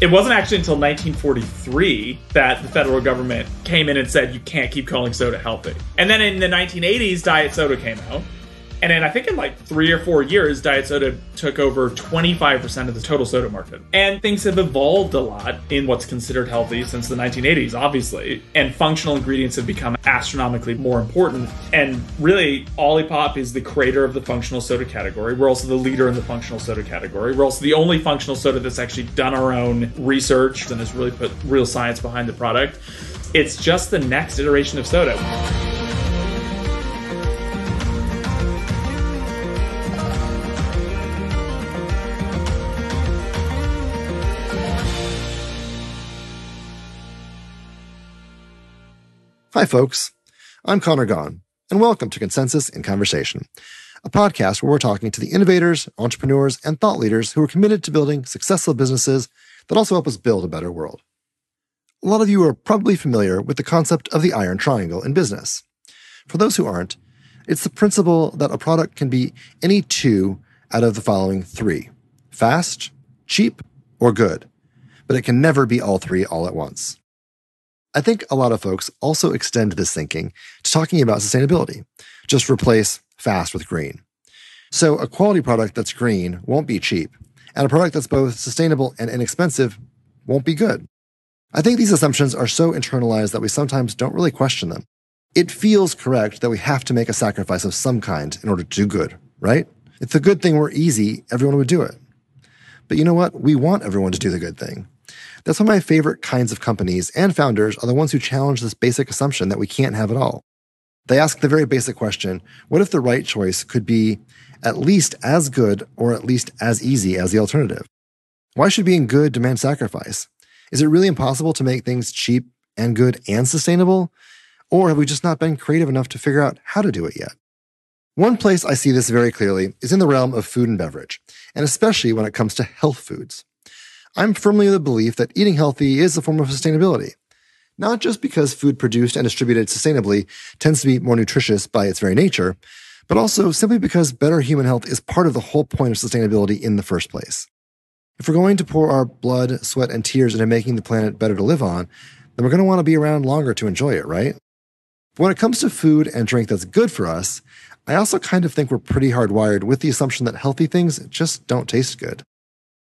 It wasn't actually until 1943 that the federal government came in and said, you can't keep calling soda healthy. And then in the 1980s, diet soda came out. And then I think in like 3 or 4 years, diet soda took over 25% of the total soda market. And things have evolved a lot in what's considered healthy since the 1980s, obviously. And functional ingredients have become astronomically more important. And really, OLIPOP is the creator of the functional soda category. We're also the leader in the functional soda category. We're also the only functional soda that's actually done our own research and has really put real science behind the product. It's just the next iteration of soda. Hi, folks. I'm Conor Gaughan, and welcome to Consensus in Conversation, a podcast where we're talking to the innovators, entrepreneurs, and thought leaders who are committed to building successful businesses that also help us build a better world. A lot of you are probably familiar with the concept of the iron triangle in business. For those who aren't, it's the principle that a product can be any two out of the following three: fast, cheap, or good, but it can never be all three all at once. I think a lot of folks also extend this thinking to talking about sustainability. Just replace fast with green. So a quality product that's green won't be cheap, and a product that's both sustainable and inexpensive won't be good. I think these assumptions are so internalized that we sometimes don't really question them. It feels correct that we have to make a sacrifice of some kind in order to do good, right? If the good thing were easy, everyone would do it. But you know what? We want everyone to do the good thing. That's why my favorite kinds of companies and founders are the ones who challenge this basic assumption that we can't have it all. They ask the very basic question, what if the right choice could be at least as good or at least as easy as the alternative? Why should being good demand sacrifice? Is it really impossible to make things cheap and good and sustainable? Or have we just not been creative enough to figure out how to do it yet? One place I see this very clearly is in the realm of food and beverage, and especially when it comes to health foods. I'm firmly of the belief that eating healthy is a form of sustainability, not just because food produced and distributed sustainably tends to be more nutritious by its very nature, but also simply because better human health is part of the whole point of sustainability in the first place. If we're going to pour our blood, sweat, and tears into making the planet better to live on, then we're going to want to be around longer to enjoy it, right? But when it comes to food and drink that's good for us, I also kind of think we're pretty hardwired with the assumption that healthy things just don't taste good.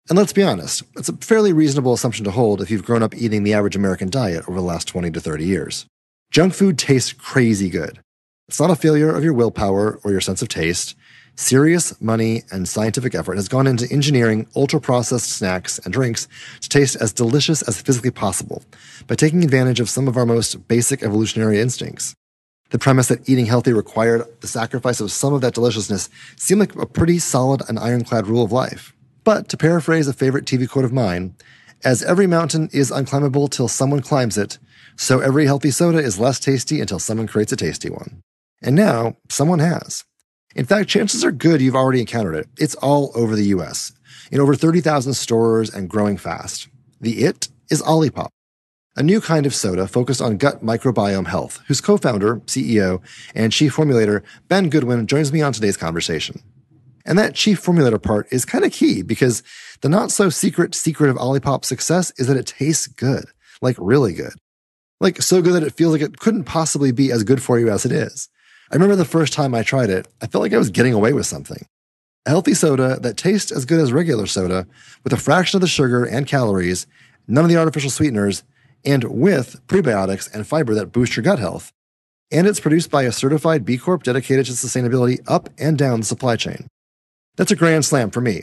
And let's be honest, it's a fairly reasonable assumption to hold if you've grown up eating the average American diet over the last 20 to 30 years. Junk food tastes crazy good. It's not a failure of your willpower or your sense of taste. Serious money and scientific effort has gone into engineering ultra-processed snacks and drinks to taste as delicious as physically possible by taking advantage of some of our most basic evolutionary instincts. The premise that eating healthy required the sacrifice of some of that deliciousness seemed like a pretty solid and ironclad rule of life. But to paraphrase a favorite TV quote of mine, as every mountain is unclimbable till someone climbs it, so every healthy soda is less tasty until someone creates a tasty one. And now, someone has. In fact, chances are good you've already encountered it. It's all over the US, in over 30,000 stores and growing fast. The it is OLIPOP, a new kind of soda focused on gut microbiome health, whose co-founder, CEO, and chief formulator, Ben Goodwin, joins me on today's conversation. And that chief formulator part is kind of key because the not-so-secret secret of OLIPOP's success is that it tastes good, like really good. Like so good that it feels like it couldn't possibly be as good for you as it is. I remember the first time I tried it, I felt like I was getting away with something. A healthy soda that tastes as good as regular soda, with a fraction of the sugar and calories, none of the artificial sweeteners, and with prebiotics and fiber that boost your gut health. And it's produced by a certified B-Corp dedicated to sustainability up and down the supply chain. That's a grand slam for me.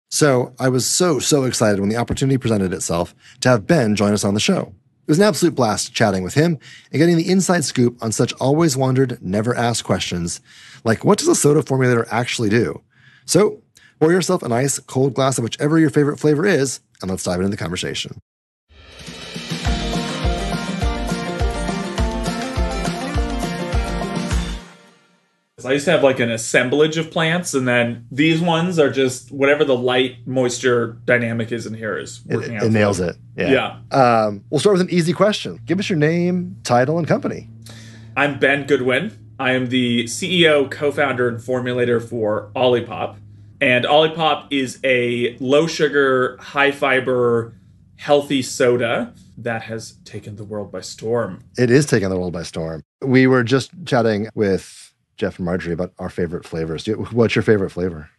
So I was so excited when the opportunity presented itself to have Ben join us on the show. It was an absolute blast chatting with him and getting the inside scoop on such always wondered, never asked questions, like what does a soda formulator actually do? So pour yourself a nice cold glass of whichever your favorite flavor is, and let's dive into the conversation. I used to have like an assemblage of plants, and then these ones are just whatever the light moisture dynamic is in here is working out. It nails it. Yeah. We'll start with an easy question. Give us your name, title, and company. I'm Ben Goodwin. I am the CEO, co-founder, and formulator for OLIPOP. And OLIPOP is a low sugar, high fiber, healthy soda that has taken the world by storm. It is taking the world by storm. We were just chatting with Jeff and Marjorie about our favorite flavors. What's your favorite flavor?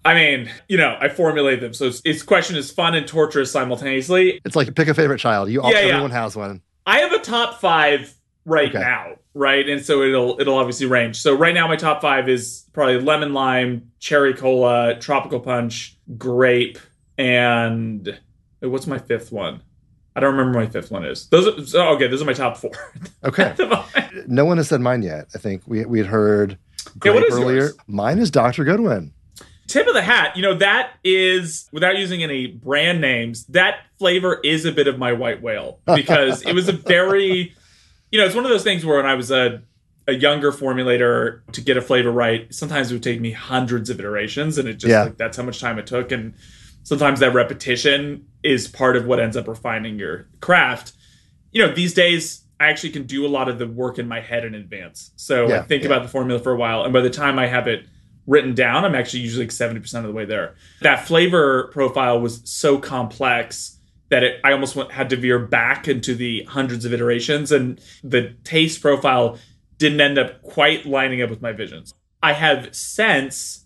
I mean, I formulate them. So its question is fun and torturous simultaneously. It's like pick a favorite child. Everyone has one. I have a top 5 now, right? And so it'll obviously range. So right now my top 5 is probably lemon lime, cherry cola, tropical punch, grape, and what's my 5th one? I don't remember what my 5th one is. Those are my top 4. Okay. No one has said mine yet. I think we had heard grape earlier. Yours? Mine is Dr. Goodwin. Tip of the hat, that is, without using any brand names, that flavor is a bit of my white whale, because it was a very, it's one of those things where when I was a younger formulator, to get a flavor right, sometimes it would take me hundreds of iterations, and it just that's how much time it took. And sometimes that repetition is part of what ends up refining your craft. These days I actually can do a lot of the work in my head in advance. So I think about the formula for a while, and by the time I have it written down, I'm actually usually like 70% of the way there. That flavor profile was so complex that I almost had to veer back into the hundreds of iterations, and the taste profile didn't end up quite lining up with my visions. I have since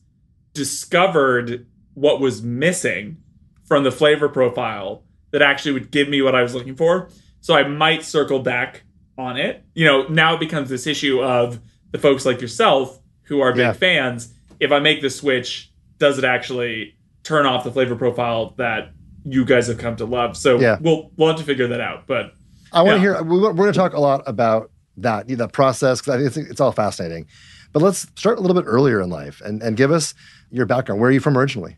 discovered what was missing from the flavor profile that actually would give me what I was looking for. So I might circle back on it. Now it becomes this issue of the folks like yourself who are big fans. If I make the switch, does it actually turn off the flavor profile that you guys have come to love? So we'll have to figure that out. But I want to hear, we're going to talk a lot about that process, because I think it's all fascinating. But let's start a little bit earlier in life and give us your background. Where are you from originally?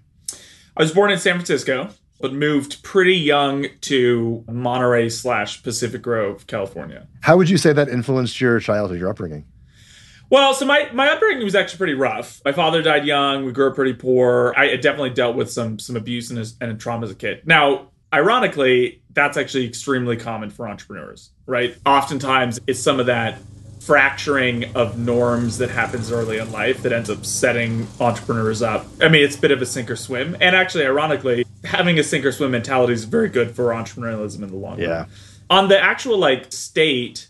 I was born in San Francisco, but moved pretty young to Monterey/Pacific Grove, California. How would you say that influenced your childhood, your upbringing? Well, so my upbringing was actually pretty rough. My father died young. We grew up pretty poor. I definitely dealt with some abuse and trauma as a kid. Now, ironically, that's actually extremely common for entrepreneurs, right? Oftentimes, it's some of that fracturing of norms that happens early in life that ends up setting entrepreneurs up. I mean, it's a bit of a sink or swim. And actually, ironically, having a sink or swim mentality is very good for entrepreneurialism in the long run. On the actual state,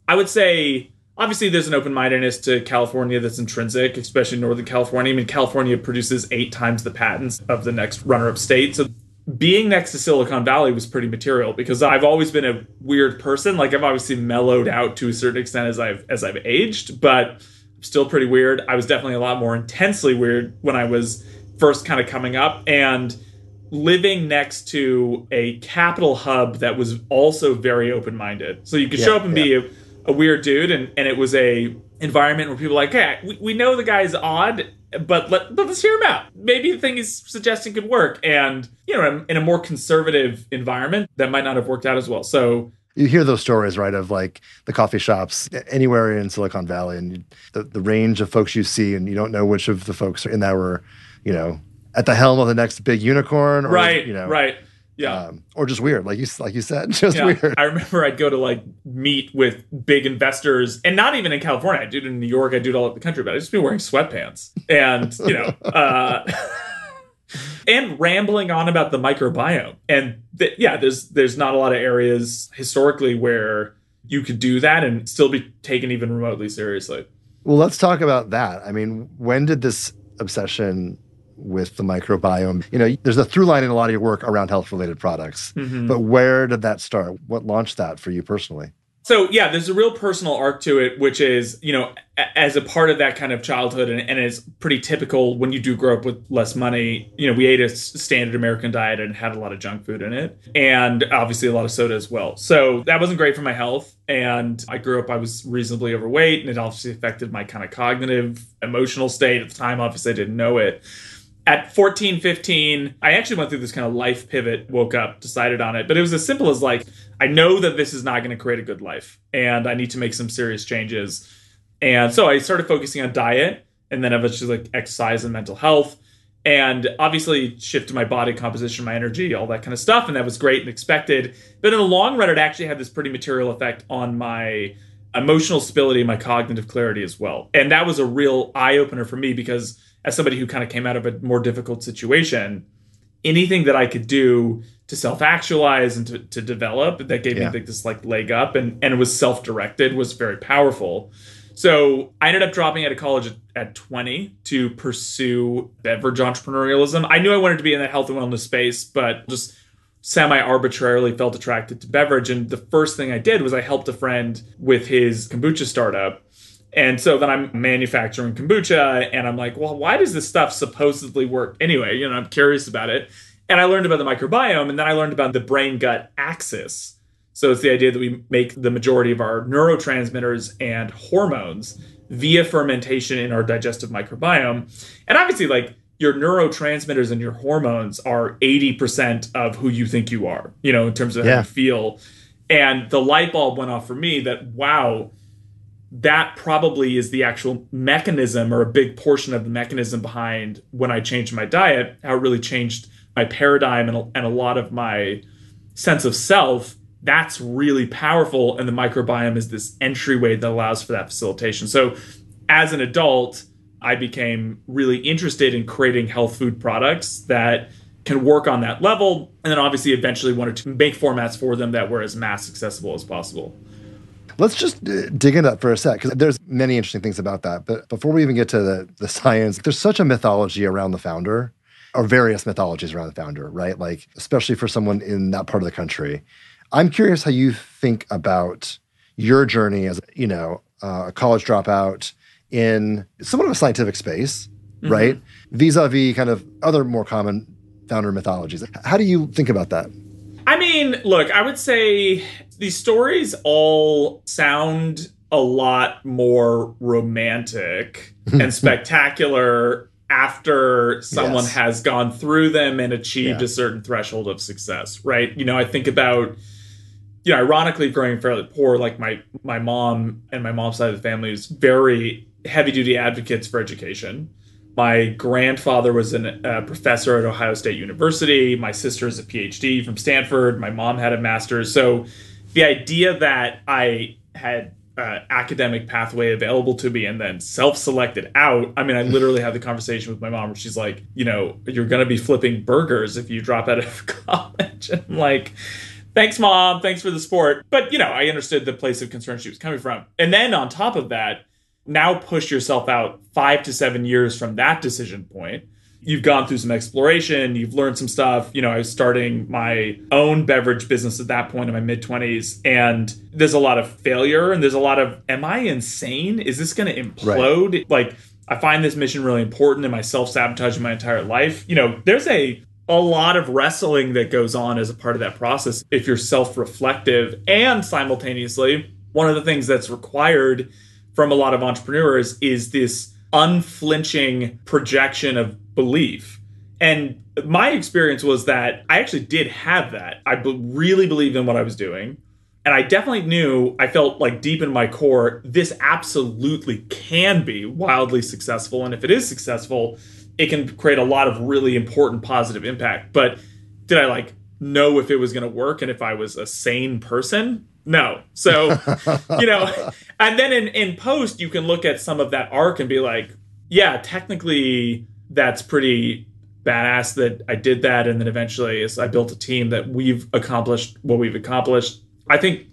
I would say, obviously, there's an open-mindedness to California that's intrinsic, especially Northern California. I mean, California produces 8 times the patents of the next runner-up state. So being next to Silicon Valley was pretty material, because I've always been a weird person. I've obviously mellowed out to a certain extent as I've aged, but I'm still pretty weird. I was definitely a lot more intensely weird when I was first kind of coming up, and living next to a capital hub that was also very open-minded. So you could show up and be a weird dude, and it was a environment where people were like, hey, we know the guy's odd, but let's hear him out. Maybe the thing he's suggesting could work. And, in a more conservative environment, that might not have worked out as well. So you hear those stories, right, of the coffee shops anywhere in Silicon Valley, and the range of folks you see, and you don't know which of the folks are in that were, at the helm of the next big unicorn. Or, right. Yeah. Or just weird, like you said, just weird. I remember I'd go to meet with big investors, and not even in California. I do it in New York. I do it all over the country, but I just be wearing sweatpants and, and rambling on about the microbiome. And there's not a lot of areas historically where you could do that and still be taken even remotely seriously. Well, let's talk about that. I mean, when did this obsession with the microbiome, there's a through line in a lot of your work around health-related products, but where did that start? What launched that for you personally? So there's a real personal arc to it, which is, as a part of that kind of childhood, and it's pretty typical when you do grow up with less money. We ate a standard American diet and had a lot of junk food in it, and obviously a lot of soda as well. So that wasn't great for my health. And I grew up, I was reasonably overweight, and it obviously affected my kind of cognitive, emotional state. At the time, obviously I didn't know it. At 14, 15, I actually went through this kind of life pivot, woke up, decided on it. But it was as simple as I know that this is not going to create a good life, and I need to make some serious changes. And so I started focusing on diet, and then eventually exercise and mental health, and obviously shifted my body composition, my energy, all that kind of stuff. And that was great and expected. But in the long run, it actually had this pretty material effect on my emotional stability and my cognitive clarity as well. And that was a real eye-opener for me, because as somebody who kind of came out of a more difficult situation, anything that I could do to self-actualize and to develop. That gave me like this like leg up, and it was self-directed, was very powerful. So I ended up dropping out of college at 20 to pursue beverage entrepreneurialism. I knew I wanted to be in that health and wellness space, but just semi-arbitrarily felt attracted to beverage. And the first thing I did was I helped a friend with his kombucha startup. And so then I'm manufacturing kombucha, and I'm like, well, why does this stuff supposedly work anyway? You know, I'm curious about it. And I learned about the microbiome, and then I learned about the brain-gut axis. So it's the idea that we make the majority of our neurotransmitters and hormones via fermentation in our digestive microbiome. And obviously, like, your neurotransmitters and your hormones are 80% of who you think you are, you know, in terms of how you feel. And the light bulb went off for me that, wow, that probably is the actual mechanism, or a big portion of the mechanism behind when I changed my diet, how it really changed my paradigm and a lot of my sense of self. That's really powerful. And the microbiome is this entryway that allows for that facilitation. So as an adult, I became really interested in creating health food products that can work on that level. And then obviously eventually wanted to make formats for them that were as mass accessible as possible. Let's just dig into that for a sec, because there's many interesting things about that. But before we even get to the science, there's such a mythology around the founder, or various mythologies around the founder, right? Like, especially for someone in that part of the country. I'm curious how you think about your journey as, you know, a college dropout in somewhat of a scientific space, right? Vis-a-vis kind of other more common founder mythologies. How do you think about that? I mean, look, I would say these stories all sound a lot more romantic and spectacular after someone has gone through them and achieved a certain threshold of success, right? You know, I think about, you know, ironically, growing fairly poor, like my mom and my mom's side of the family is very heavy-duty advocates for education. My grandfather was a professor at Ohio State University. My sister is a PhD from Stanford. My mom had a master's. So the idea that I had academic pathway available to me and then self-selected out. I mean, I literally had the conversation with my mom where she's like, you know, you're going to be flipping burgers if you drop out of college. And I'm like, thanks, Mom. Thanks for the support. But, you know, I understood the place of concern she was coming from. And then on top of that, now push yourself out 5 to 7 years from that decision point. You've gone through some exploration. You've learned some stuff. You know, I was starting my own beverage business at that point in my mid-20s. And there's a lot of failure. And there's a lot of, am I insane? Is this going to implode? Right. Like, I find this mission really important. Am I self-sabotaging my entire life? You know, there's a lot of wrestling that goes on as a part of that process if you're self-reflective. And simultaneously, one of the things that's required from a lot of entrepreneurs is this unflinching projection of belief. And my experience was that I actually did have that. I really believed in what I was doing. And I definitely knew, I felt like deep in my core, this absolutely can be wildly successful. And if it is successful, it can create a lot of really important positive impact. But did I like know if it was going to work and if I was a sane person? No. So, you know, and then in post, you can look at some of that arc and be like, yeah, technically that's pretty badass that I did that. And then eventually I built a team that we've accomplished what we've accomplished. I think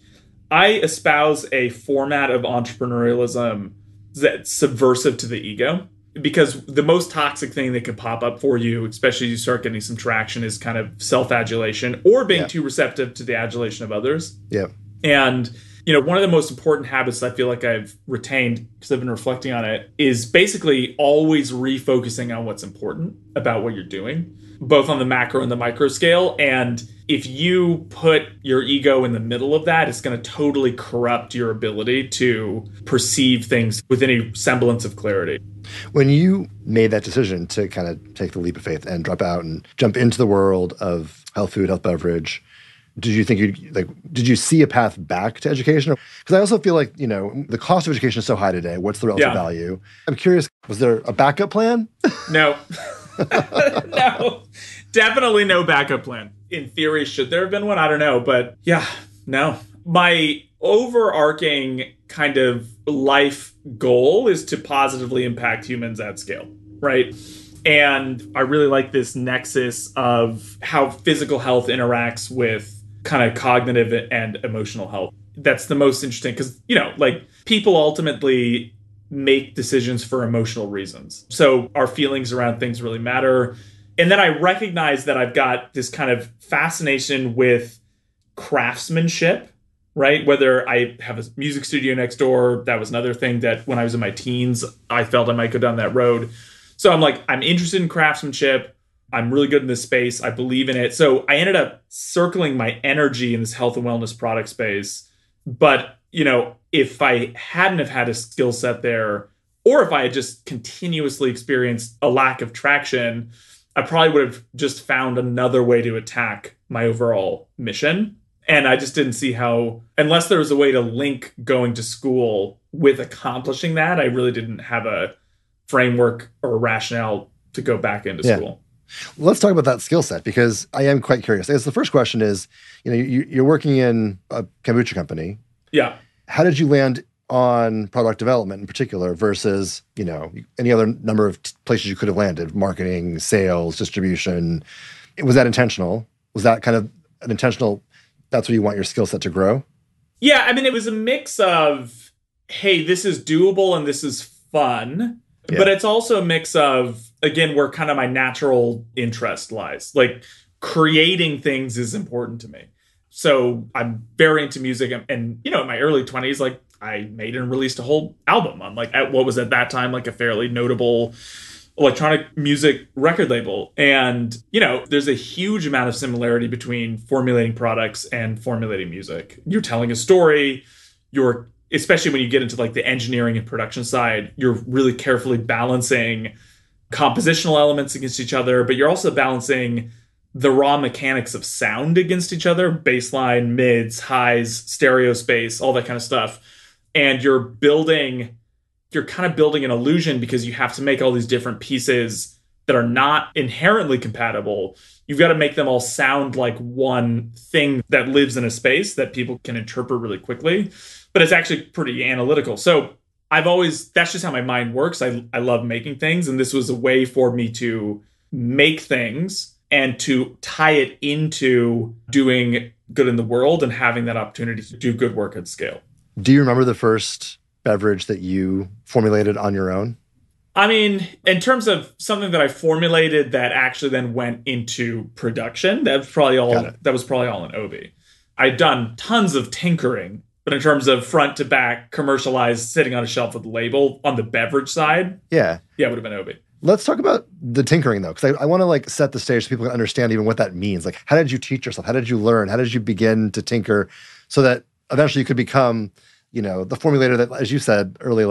I espouse a format of entrepreneurialism that's subversive to the ego, because the most toxic thing that could pop up for you, especially as you start getting some traction, is kind of self-adulation or being too receptive to the adulation of others. Yeah. And, you know, one of the most important habits I feel like I've retained, because I've been reflecting on it, is basically always refocusing on what's important about what you're doing, both on the macro and the micro scale. And if you put your ego in the middle of that, it's going to totally corrupt your ability to perceive things with any semblance of clarity. When you made that decision to kind of take the leap of faith and drop out and jump into the world of health food, health beverage, did you think did you see a path back to education? Because I also feel like, you know, the cost of education is so high today. What's the relative value? I'm curious, was there a backup plan? No. No. Definitely no backup plan. In theory, should there have been one? I don't know. But yeah, no. My overarching kind of life goal is to positively impact humans at scale, right? And I really like this nexus of how physical health interacts with kind of cognitive and emotional health. That's the most interesting because, like people ultimately make decisions for emotional reasons. So our feelings around things really matter. And then I recognize that I've got this kind of fascination with craftsmanship, right? Whether I have a music studio next door, that was another thing that when I was in my teens, I felt I might go down that road. So I'm interested in craftsmanship. I'm really good in this space. I believe in it. So I ended up circling my energy in this health and wellness product space. But, if I hadn't have had a skill set there, or if I had just continuously experienced a lack of traction, I probably would have just found another way to attack my overall mission. And I just didn't see how, unless there was a way to link going to school with accomplishing that, I really didn't have a framework or a rationale to go back into school. Let's talk about that skill set because I am quite curious. I guess the first question is, you're working in a kombucha company. Yeah. How did you land on product development in particular versus, any other number of places you could have landed, marketing, sales, distribution? Was that intentional? Was that kind of an intentional, that's where you want your skill set to grow? Yeah, it was a mix of, hey, this is doable and this is fun. Yeah. But it's also a mix of, again, where kind of my natural interest lies. Like creating things is important to me. So I'm very into music. And in my early 20s, I made and released a whole album on what was at that time a fairly notable electronic music record label. And, there's a huge amount of similarity between formulating products and formulating music. You're telling a story, especially when you get into the engineering and production side, you're really carefully balancing compositional elements against each other, but you're also balancing the raw mechanics of sound against each other, baseline, mids, highs, stereo space, all that kind of stuff. And you're kind of building an illusion because you have to make all these different pieces that are not inherently compatible. You've got to make them all sound like one thing that lives in a space that people can interpret really quickly, but it's actually pretty analytical. So that's just how my mind works. I love making things. And this was a way for me to make things and to tie it into doing good in the world and having that opportunity to do good work at scale. Do you remember the first beverage that you formulated on your own? In terms of something that I formulated that actually then went into production, that was probably all in Obi. I'd done tons of tinkering, but in terms of front to back, commercialized, sitting on a shelf with a label on the beverage side, it would have been Obi. Let's talk about the tinkering, though, because I want to set the stage so people can understand even what that means. How did you teach yourself? How did you learn? How did you begin to tinker so that eventually you could become, the formulator that, as you said earlier,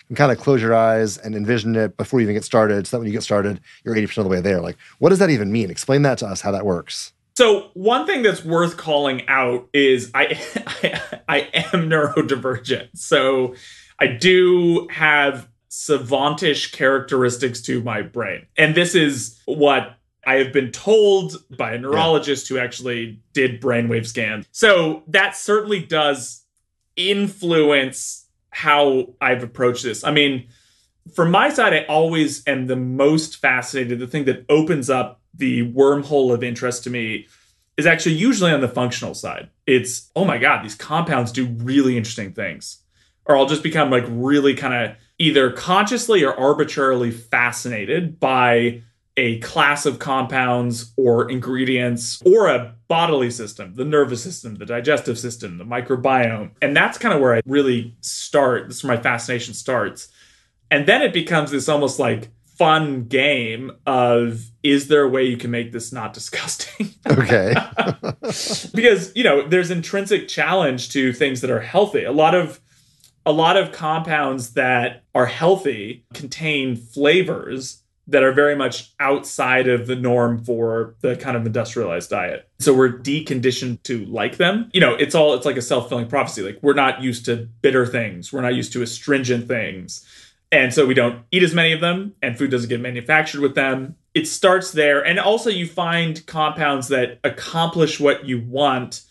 can kind of close your eyes and envision it before you even get started, so that when you get started, you're 80% of the way there. What does that even mean? Explain that to us, how that works. So one thing that's worth calling out is I am neurodivergent. So I do have savantish characteristics to my brain. And this is what I have been told by a neurologist who actually did brainwave scans. So that certainly does influence how I've approached this. From my side, I always am the most fascinated. The thing that opens up the wormhole of interest to me is actually usually on the functional side. It's, oh my God, these compounds do really interesting things. Or I'll just become really kind of either consciously or arbitrarily fascinated by a class of compounds or ingredients or a bodily system, the nervous system, the digestive system, the microbiome. And that's kind of where I really start. This is where my fascination starts. And then it becomes this almost fun game of, is there a way you can make this not disgusting? Okay. Because, there's intrinsic challenge to things that are healthy. A lot of compounds that are healthy contain flavors that are very much outside of the norm for the kind of industrialized diet. So we're deconditioned to like them. It's like a self-fulfilling prophecy. We're not used to bitter things. We're not used to astringent things. And so we don't eat as many of them, and food doesn't get manufactured with them. It starts there. And also you find compounds that accomplish what you want,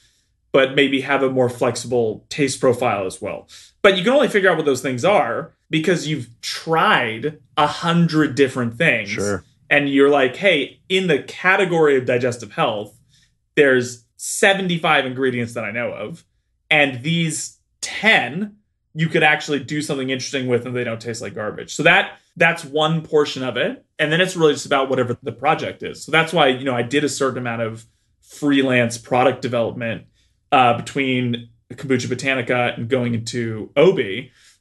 but maybe have a more flexible taste profile as well. But you can only figure out what those things are because you've tried 100 different things. Sure. and you're like, hey, in the category of digestive health, there's 75 ingredients that I know of, and these 10 you could actually do something interesting with and they don't taste like garbage. So that's one portion of it. And then it's really just about whatever the project is. So that's why, I did a certain amount of freelance product development between Kombucha Botanica and going into OB,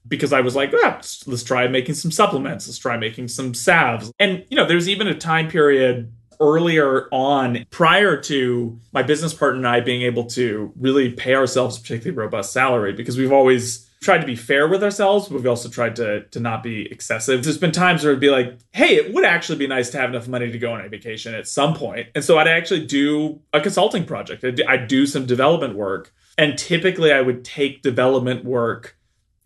because I was like, let's try making some supplements. Let's try making some salves. And, there's even a time period earlier on, prior to my business partner and I being able to really pay ourselves a particularly robust salary, because we've always tried to be fair with ourselves, but we've also tried to not be excessive. There's been times where it'd be like, hey, it would actually be nice to have enough money to go on a vacation at some point. And so I'd actually do a consulting project. I'd do some development work. And typically I would take development work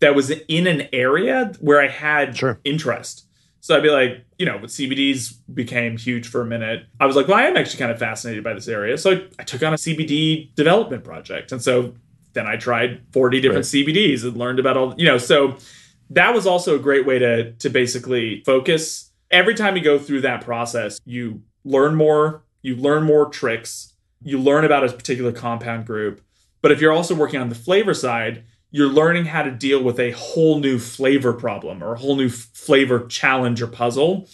that was in an area where I had interest. So I'd be like, with CBDs became huge for a minute. I was like, well, I am actually kind of fascinated by this area. So I took on a CBD development project. And so then I tried 40 different CBDs and learned about all, so that was also a great way to basically focus. Every time you go through that process, you learn more tricks, you learn about a particular compound group. But if you're also working on the flavor side, you're learning how to deal with a whole new flavor problem or a whole new flavor challenge or puzzle.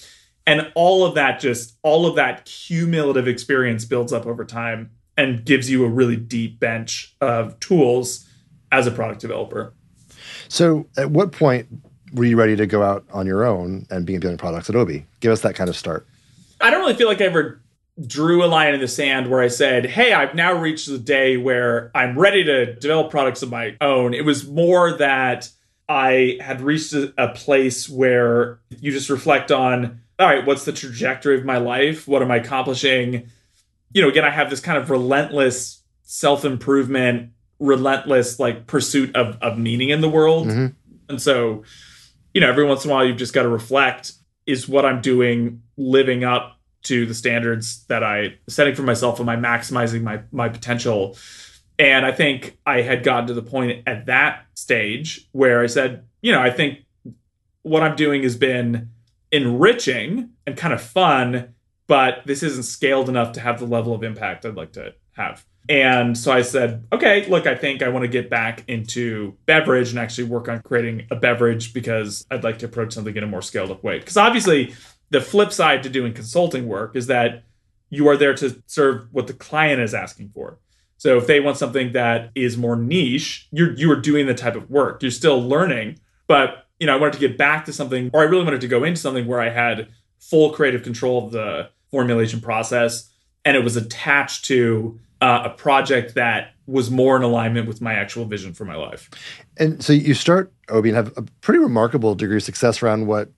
And all of that cumulative experience builds up over time and gives you a really deep bench of tools as a product developer. So at what point were you ready to go out on your own and begin building products at Obi? Give us that kind of start. I don't really feel like I ever drew a line in the sand where I said, hey, I've now reached the day where I'm ready to develop products of my own. It was more that I had reached a place where you just reflect on, all right, what's the trajectory of my life? What am I accomplishing? Again, I have this kind of relentless self-improvement, relentless pursuit of meaning in the world. Mm-hmm. And so, every once in a while, you've just got to reflect, is what I'm doing living up to the standards that I'm setting for myself? Am I maximizing my potential? And I think I had gotten to the point at that stage where I said, I think what I'm doing has been enriching and kind of fun, but this isn't scaled enough to have the level of impact I'd like to have. And so I said, okay, look, I think I want to get back into beverage and actually work on creating a beverage, because I'd like to approach something in a more scaled up way. Because obviously the flip side to doing consulting work is that you are there to serve what the client is asking for. So if they want something that is more niche, you are doing the type of work. You're still learning, but I wanted to get back to something, or I really wanted to go into something where I had full creative control of the formulation process, and it was attached to a project that was more in alignment with my actual vision for my life. And so you start Obi and have a pretty remarkable degree of success around what,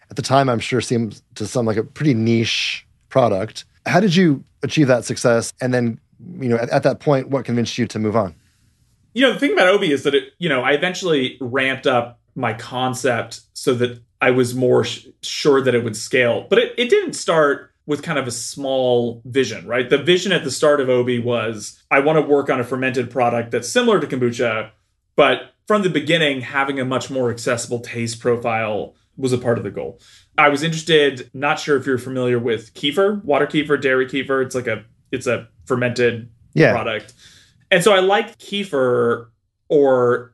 at the time, I'm sure seemed to some like a pretty niche product. How did you achieve that success? And then, at that point, what convinced you to move on? The thing about Obi is that I eventually ramped up my concept so that I was more sure that it would scale. But it didn't start with kind of a small vision, right? The vision at the start of Obi was, I want to work on a fermented product that's similar to kombucha, but from the beginning, having a much more accessible taste profile was a part of the goal. I was interested, not sure if you're familiar with kefir, water kefir, dairy kefir. It's a fermented product. And so I liked kefir, or,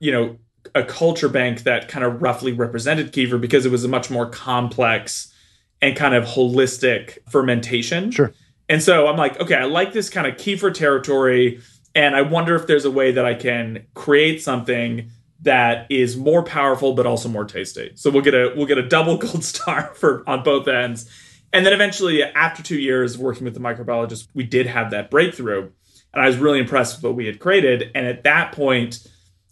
a culture bank that kind of roughly represented kefir, because it was a much more complex and kind of holistic fermentation. Sure. And so I'm like, okay, I like this kind of kefir territory, and I wonder if there's a way that I can create something that is more powerful but also more tasty. So we'll get a double gold star on both ends. And then eventually, after 2 years working with the microbiologist, we did have that breakthrough, and I was really impressed with what we had created. And at that point,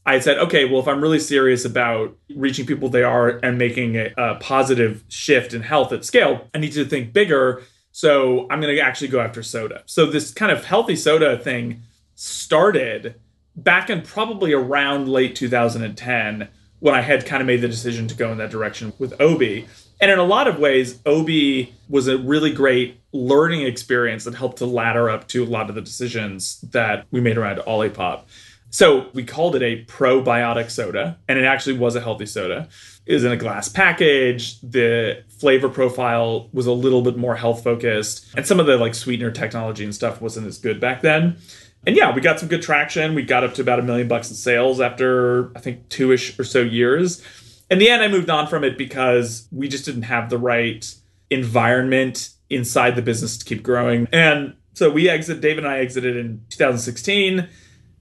I said, okay, well, if I'm really serious about reaching people they are and making a positive shift in health at scale, I need to think bigger. So I'm going to actually go after soda. So this kind of healthy soda thing started back in probably around late 2010, when I had kind of made the decision to go in that direction with Obi. And in a lot of ways, Obi was a really great learning experience that helped to ladder up to a lot of the decisions that we made around OLIPOP. So we called it a probiotic soda, and it actually was a healthy soda. It was in a glass package. The flavor profile was a little bit more health focused, and some of the sweetener technology and stuff wasn't as good back then. And yeah, we got some good traction. We got up to about $1 million in sales after, I think, 2-ish or so years. In the end, I moved on from it because we just didn't have the right environment inside the business to keep growing. And so Dave and I exited in 2016.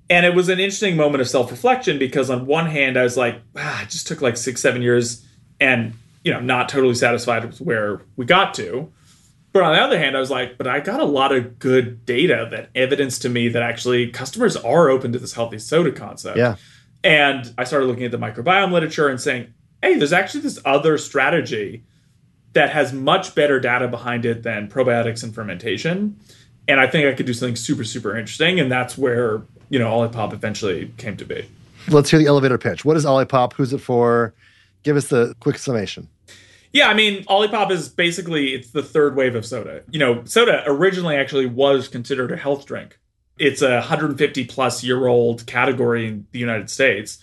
And it was an interesting moment of self-reflection because on one hand, I was like, it just took 6-7 years and, not totally satisfied with where we got to. But on the other hand, I was like, but I got a lot of good data that evidence to me that actually customers are open to this healthy soda concept. Yeah. And I started looking at the microbiome literature and saying, hey, there's actually this other strategy that has much better data behind it than probiotics and fermentation. And I think I could do something super, super interesting. And that's where, OLIPOP eventually came to be. Let's hear the elevator pitch. What is OLIPOP? Who's it for? Give us the quick summation. Yeah, OLIPOP is basically, it's the third wave of soda. Soda originally actually was considered a health drink. It's a 150-plus-year-old category in the United States.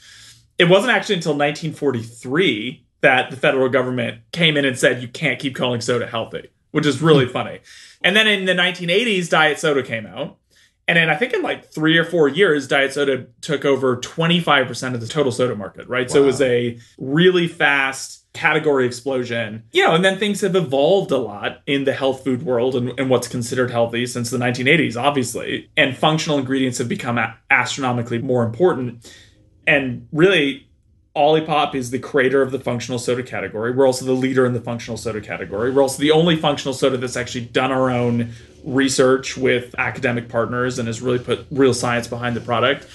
It wasn't actually until 1943 that the federal government came in and said, you can't keep calling soda healthy, which is really funny. And then in the 1980s, diet soda came out. And then I think in 3 or 4 years, diet soda took over 25% of the total soda market, right? Wow. So it was a really fast category explosion. And then things have evolved a lot in the health food world and what's considered healthy since the 1980s, obviously. And functional ingredients have become astronomically more important. And really, OLIPOP is the creator of the functional soda category. We're also the leader in the functional soda category. We're also the only functional soda that's actually done our own research with academic partners and has really put real science behind the product.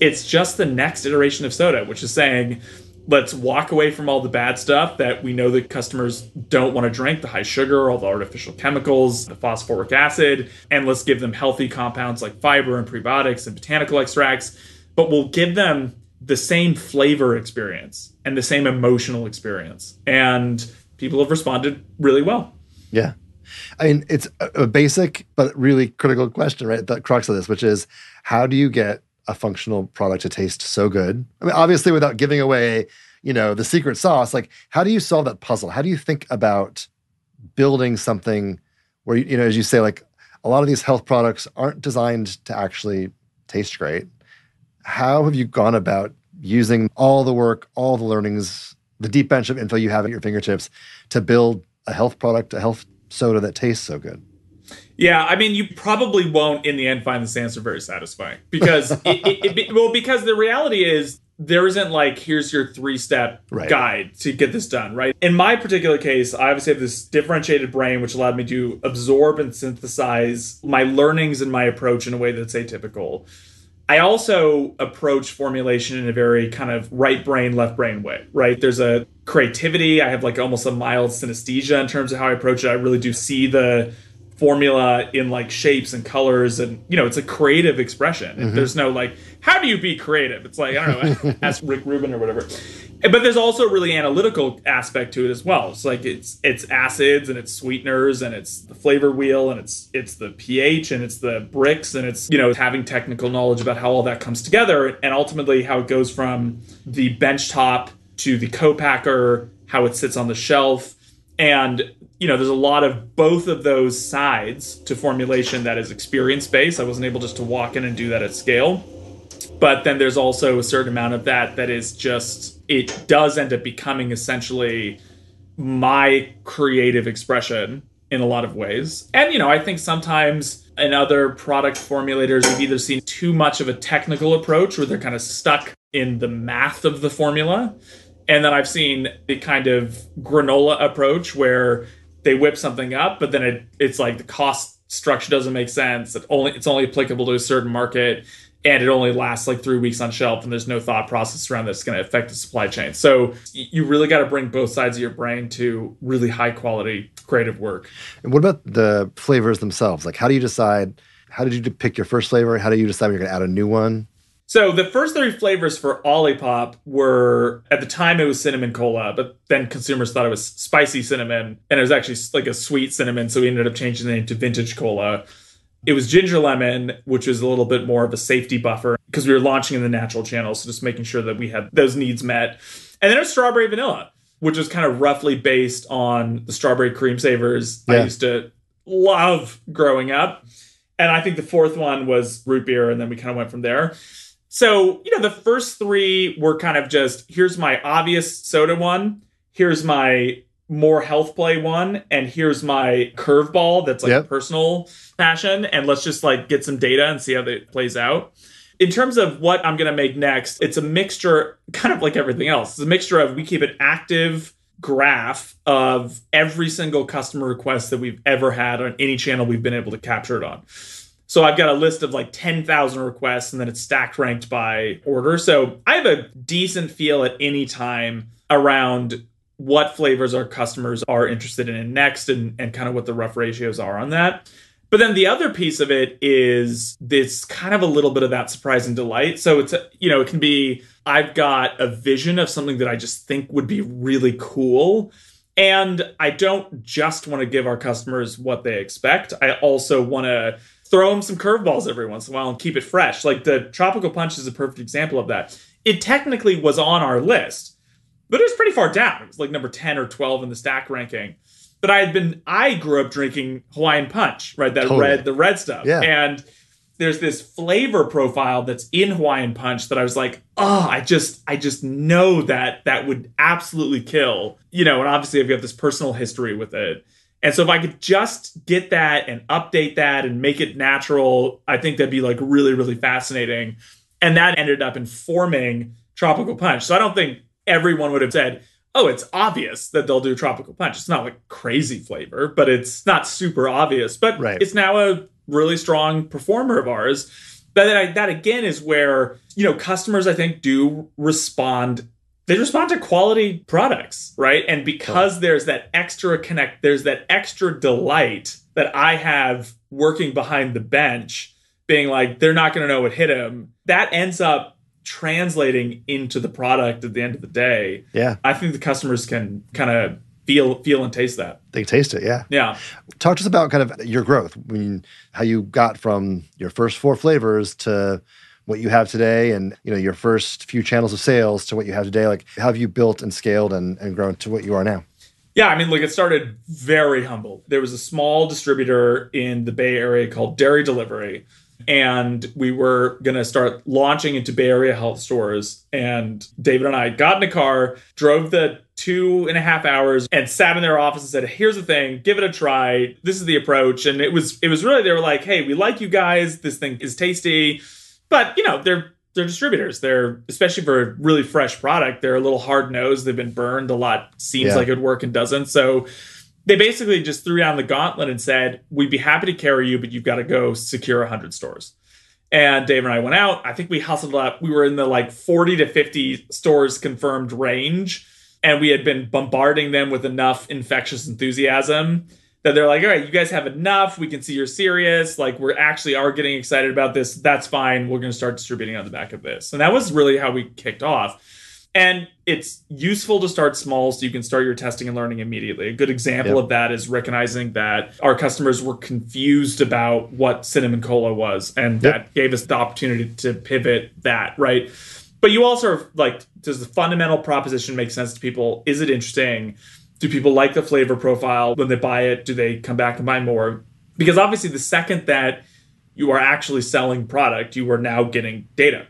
It's just the next iteration of soda, which is saying, let's walk away from all the bad stuff that we know that customers don't want to drink, the high sugar, all the artificial chemicals, the phosphoric acid, and let's give them healthy compounds like fiber and prebiotics and botanical extracts, but we'll give them the same flavor experience and the same emotional experience. And people have responded really well. Yeah. It's a basic but really critical question, right? The crux of this, which is how do you get a functional product to taste so good? Obviously, without giving away, the secret sauce, how do you solve that puzzle? How do you think about building something where, as you say, a lot of these health products aren't designed to actually taste great? How have you gone about using all the work, all the learnings, the deep bench of info you have at your fingertips to build a health product, a health soda that tastes so good? Yeah, you probably won't in the end find this answer very satisfying because because the reality is there isn't here's your 3-step guide to get this done, right? In my particular case, I obviously have this differentiated brain which allowed me to absorb and synthesize my learnings and my approach in a way that's atypical. I also approach formulation in a very kind of right brain, left brain way, right? There's a creativity. I have almost a mild synesthesia in terms of how I approach it. I really do see the formula in shapes and colors and it's a creative expression. Mm-hmm. There's no how do you be creative? It's I don't know, ask Rick Rubin or whatever. But there's also a really analytical aspect to it as well. It's it's acids and it's sweeteners and it's the flavor wheel and it's the pH and it's the bricks and it's having technical knowledge about how all that comes together and ultimately how it goes from the benchtop to the co-packer, how it sits on the shelf. And there's a lot of both of those sides to formulation that is experience-based. I wasn't able just to walk in and do that at scale. But then there's also a certain amount of that is just, it does end up becoming essentially my creative expression in a lot of ways. And, I think sometimes in other product formulators, you've either seen too much of a technical approach where they're kind of stuck in the math of the formula. And then I've seen the kind of granola approach where they whip something up, but then it's the cost structure doesn't make sense. It's only applicable to a certain market, and it only lasts 3 weeks on shelf, and there's no thought process around that's going to affect the supply chain. So you really got to bring both sides of your brain to really high quality creative work. And what about the flavors themselves? How do you decide? How did you pick your first flavor? How do you decide when you're going to add a new one? So the first 3 flavors for OLIPOP were, at the time it was cinnamon cola, but then consumers thought it was spicy cinnamon, and it was actually a sweet cinnamon, so we ended up changing the name to vintage cola. It was ginger lemon, which was a little bit more of a safety buffer because we were launching in the natural channel. So just making sure that we had those needs met. And then it was strawberry vanilla, which was kind of roughly based on the strawberry cream savers I used to love growing up. And I think the fourth one was root beer. And then we kind of went from there. So, the first three were kind of just, here's my obvious soda one. Here's my more health play one. And here's my curveball that's like a personal passion. And let's just like get some data and see how that plays out. In terms of what I'm going to make next, it's a mixture, kind of like everything else. It's a mixture of, we keep an active graph of every single customer request that we've ever had on any channel we've been able to capture it on. So I've got a list of like 10,000 requests, and then it's stacked ranked by order. So I have a decent feel at any time around what flavors our customers are interested in next and kind of what the rough ratios are on that. But then the other piece of it is this kind of a little bit of that surprising delight. So it's, it can be, I've got a vision of something that I just think would be really cool. And I don't just want to give our customers what they expect. I also want to throw them some curveballs every once in a while and keep it fresh. Like the tropical punch is a perfect example of that. It technically was on our list, but it was pretty far down. It was like number 10 or 12 in the stack ranking. But I grew up drinking Hawaiian punch, right? That the red stuff. Yeah. And there's this flavor profile that's in Hawaiian punch that I was like, I just know that would absolutely kill, and obviously I've got this personal history with it. And so if I could just get that and update that and make it natural, I think that'd be like really, really fascinating. And that ended up informing tropical punch. So I don't think everyone would have said, it's obvious that they'll do tropical punch. It's not like crazy flavor, but it's not super obvious. But It's now a really strong performer of ours. But that again is where, customers, I think, do respond. They respond to quality products, right? And because there's that extra connect, there's that extra delight that I have working behind the bench, being like, they're not going to know what hit them. That ends up translating into the product at the end of the day. Yeah. I think the customers can kind of feel and taste that. They taste it, yeah. Yeah. Talk to us about kind of your growth. I mean, how you got from your first 4 flavors to what you have today and, your first few channels of sales to what you have today. Like, how have you built and scaled and grown to what you are now? Yeah, I mean, look, it started very humble. There was a small distributor in the Bay Area called Dairy Delivery. And we were going to start launching into Bay Area health stores. And David and I got in a car, drove the 2.5 hours and sat in their office and said, here's the thing, give it a try. This is the approach. And it was really, they were like, hey, we like you guys. This thing is tasty. But, they're distributors. They're, especially for a really fresh product, they're a little hard-nosed. They've been burned a lot. Seems like it would work and doesn't. So they basically just threw down the gauntlet and said, we'd be happy to carry you, but you've got to go secure 100 stores. And Dave and I went out. I think we hustled up. We were in the like 40 to 50 stores confirmed range. And we had been bombarding them with enough infectious enthusiasm that they're like, all right, you guys have enough. We can see you're serious. Like, we're actually are getting excited about this. That's fine. We're going to start distributing on the back of this. And that was really how we kicked off. And it's useful to start small so you can start your testing and learning immediately. A good example of that is recognizing that our customers were confused about what cinnamon cola was. And that gave us the opportunity to pivot that, right? But you also are like, does the fundamental proposition make sense to people? Is it interesting? Do people like the flavor profile when they buy it? Do they come back and buy more? Because obviously the second that you are actually selling product, you are now getting data.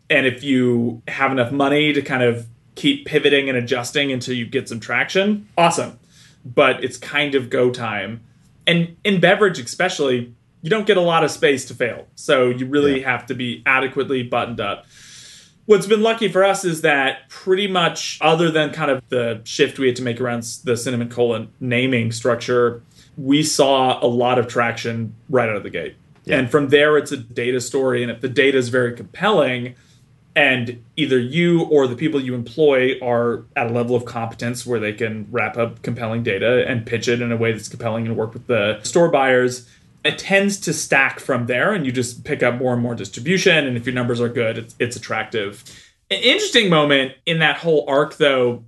And if you have enough money to kind of keep pivoting and adjusting until you get some traction, awesome. But it's kind of go time. And in beverage especially, you don't get a lot of space to fail. So you really have to be adequately buttoned up. What's been lucky for us is that pretty much, other than kind of the shift we had to make around the cinnamon cola naming structure, we saw a lot of traction right out of the gate. Yeah. And from there, it's a data story. And if the data is very compelling, and either you or the people you employ are at a level of competence where they can wrap up compelling data and pitch it in a way that's compelling and work with the store buyers, it tends to stack from there, and you just pick up more and more distribution. And if your numbers are good, it's attractive. An interesting moment in that whole arc, though,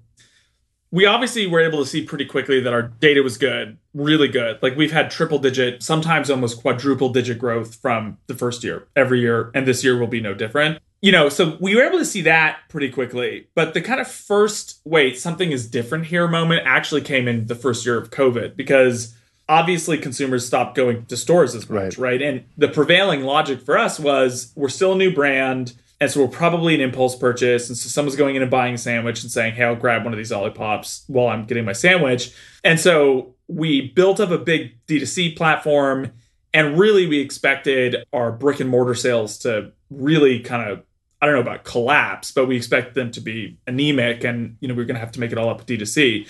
We obviously were able to see pretty quickly that our data was good, really good. Like we've had triple digit, sometimes almost quadruple digit growth from the first year, every year. And this year will be no different. So we were able to see that pretty quickly. But the kind of first, wait, something is different here moment actually came in the first year of COVID, because obviously consumers stopped going to stores as much, right? And the prevailing logic for us was we're still a new brand. And so we're probably an impulse purchase. And so someone's going in and buying a sandwich and saying, hey, I'll grab one of these OLIPOPs while I'm getting my sandwich. And so we built up a big D2C platform. And really, we expected our brick and mortar sales to really kind of, I don't know about collapse, but we expect them to be anemic. And, we're going to have to make it all up with D2C.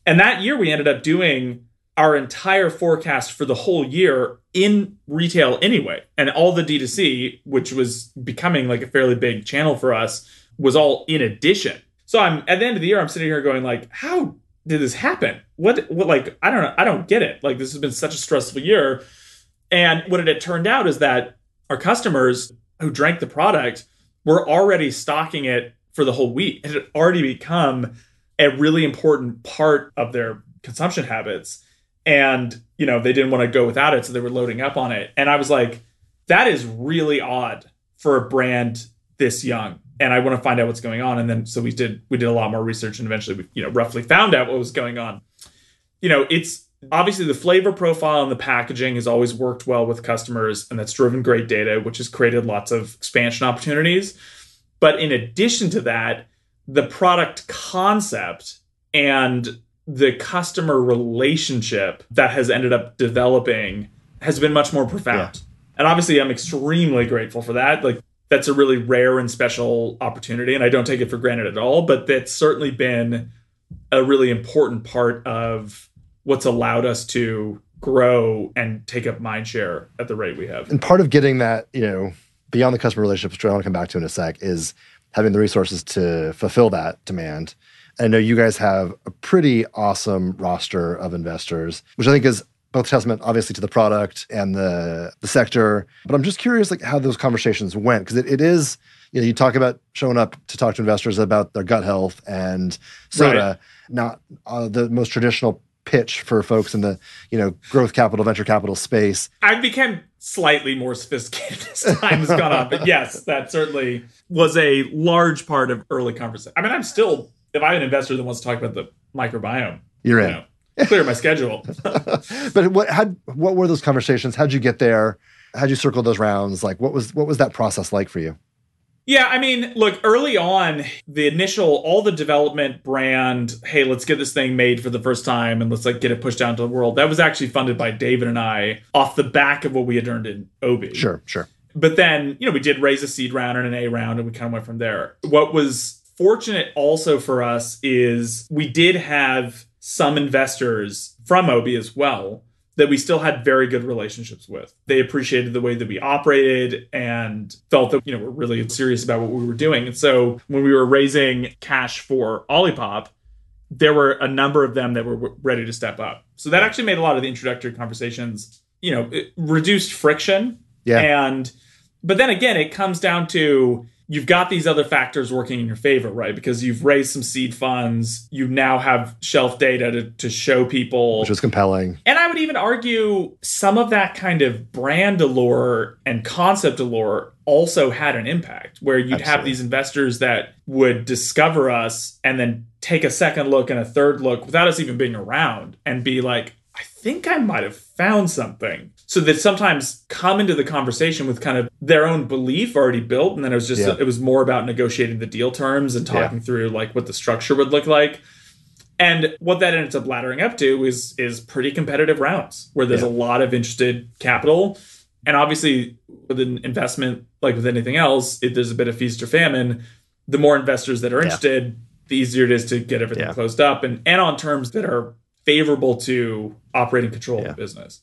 And that year, we ended up doing our entire forecast for the whole year in retail anyway. And all the D2C, which was becoming like a fairly big channel for us, was all in addition. So I'm at the end of the year, I'm sitting here going like, how did this happen? What like, I don't know. I don't get it. Like, this has been such a stressful year. And what it had turned out is that our customers who drank the product were already stocking it for the whole week. It had already become a really important part of their consumption habits. And, they didn't want to go without it. So they were loading up on it. And I was like, that is really odd for a brand this young. And I want to find out what's going on. And then, so we did a lot more research, and eventually we, roughly found out what was going on. It's obviously the flavor profile and the packaging has always worked well with customers, and that's driven great data, which has created lots of expansion opportunities. But in addition to that, the product concept and the customer relationship that has ended up developing has been much more profound. Yeah. And obviously, I'm extremely grateful for that. Like, that's a really rare and special opportunity, and I don't take it for granted at all. But that's certainly been a really important part of what's allowed us to grow and take up mind share at the rate we have. And part of getting that, beyond the customer relationships, which I want to come back to in a sec, is having the resources to fulfill that demand. I know you guys have a pretty awesome roster of investors, which I think is both testament, obviously, to the product and the sector. But I'm just curious, like, how those conversations went, because it is, you talk about showing up to talk to investors about their gut health and soda, not the most traditional pitch for folks in the growth capital, venture capital space. I've become slightly more sophisticated as time has gone on, but yes, that certainly was a large part of early conversation. I mean, I'm still, if I'm an investor that wants to talk about the microbiome, you're in. Clear my schedule. But what were those conversations? How'd you get there? How'd you circle those rounds? Like, what was that process like for you? Yeah, I mean, look, early on, all the development brand, hey, let's get this thing made for the first time and let's get it pushed out into the world. That was actually funded by David and I off the back of what we had earned in OB. Sure. But then, we did raise a seed round and an A round, and we kind of went from there. What was fortunate also for us is we did have some investors from OB as well that we still had very good relationships with. They appreciated the way that we operated and felt that, we're really serious about what we were doing. And so when we were raising cash for OLIPOP, there were a number of them that were ready to step up. So that actually made a lot of the introductory conversations, it reduced friction. Yeah. But then again, it comes down to, you've got these other factors working in your favor, right? Because you've raised some seed funds. You now have shelf data to show people. Which was compelling. And I would even argue some of that kind of brand allure and concept allure also had an impact, where you'd have these investors that would discover us and then take a second look and a third look without us even being around and be like, I think I might have found something. So that sometimes come into the conversation with kind of their own belief already built. And then it was it was more about negotiating the deal terms and talking through what the structure would look like. And what that ends up laddering up to is pretty competitive rounds where there's a lot of interested capital. And obviously with an investment, like with anything else, if there's a bit of feast or famine, the more investors that are interested, the easier it is to get everything closed up and on terms that are favorable to operating control of the business.